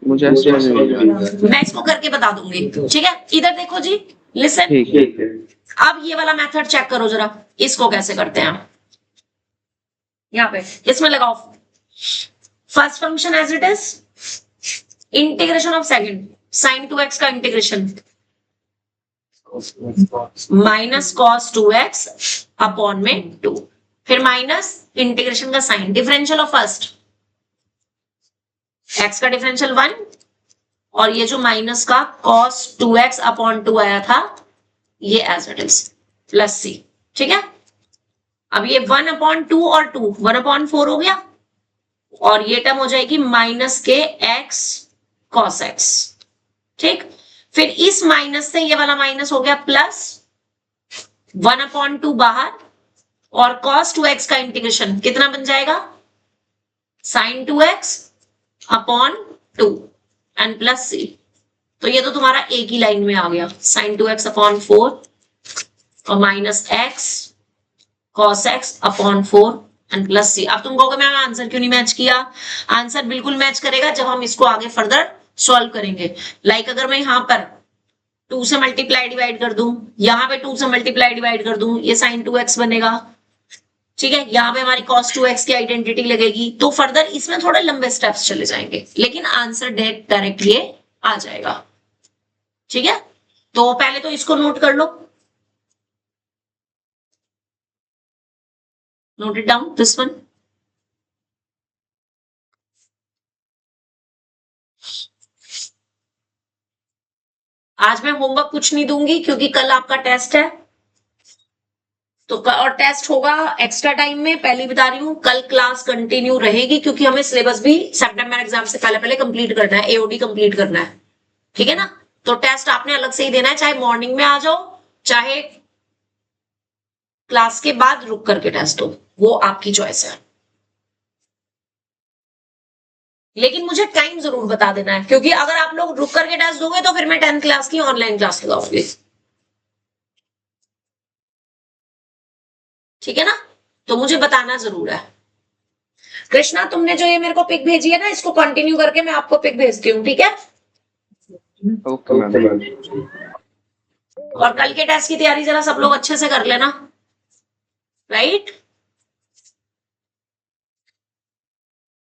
मुझे ऐसे नहीं लगा। मैं इसको करके बता दूंगी, ठीक है? इधर देखो जी, लिसन। ठीक है। अब ये वाला मेथड चेक करो जरा, इसको कैसे करते हैं। यहाँ पे इसमें लगाओ first function as it is, integration of second sin 2x का integration minus cos 2x upon में 2, फिर माइनस इंटीग्रेशन का sign, differential of first x का डिफरेंशियल 1 और ये जो माइनस का cos 2x अपॉन 2 आया था ये as it is plus c, ठीक है? अब ये 1 अपॉन 2 और 2 1 अपॉन 4 हो गया और ये टर्म हो जाएगी माइनस के x cos x, ठीक? फिर इस माइनस से ये वाला माइनस हो गया प्लस 1 अपॉन 2 बाहर और cos 2x का इंटीग्रेशन कितना बन जाएगा? sin 2x upon 2 and plus c। तो ये तो तुम्हारा एक ही लाइन में आ गया, sin 2x अपॉन 4 और minus x cos x upon 4 and plus c। अब तुम कहोगे मैम आंसर क्यों नहीं मैच किया? आंसर बिल्कुल मैच करेगा जब हम इसको आगे फर्दर सॉल्व करेंगे। लाइक अगर मैं यहाँ पर 2 से मल्टीप्लाई डिवाइड कर दूं, यहाँ पे 2 से मल्टीप्लाई डिवाइड कर दूं, ये sin 2x बनेगा, ठीक है? यहाँ पे हमारी cos 2x की आइडेंटिटी लगेगी, तो फर्दर इसमें थोड़े लंबे स्टेप्स चले जाएंगे, लेकिन आंसर डायरेक्ट ये आ जाएगा, ठीक है? तो पहले तो इसको नोट कर लो, note it down this one. आज मैं होमवर्क कुछ नहीं दूंगी क्योंकि कल आपका टेस्ट है, तो और टेस्ट होगा एक्स्ट्रा टाइम में, पहले बता रही हूँ। कल क्लास कंटिन्यू रहेगी क्योंकि हमें सिलेबस भी सितंबर एग्जाम से पहले पहले कंप्लीट करना है, एओडी कंप्लीट करना है, ठीक है ना? तो टेस्ट आपने अलग से ही देना है, चाहे मॉर्निंग में आ जाओ चाहे क्लास के बाद रुक करके टेस्ट हो, वो आपकी चॉइस है। लेकिन मुझे टाइम जरूर बता देना है, क्योंकि अगर आप लोग रुक करके टेस्ट दोगे तो फिर मैं 10th क्लास की ऑनलाइन क्लास लगाऊंगी, ठीक है ना? तो मुझे बताना जरूर है। कृष्णा, तुमने जो ये मेरे को पिक भेजी है ना, इसको कंटिन्यू करके मैं आपको पिक भेजती हूँ, ठीक है? Okay ma'am. और कल के टेस्ट की तैयारी जरा सब लोग अच्छे से कर लेना, राइट?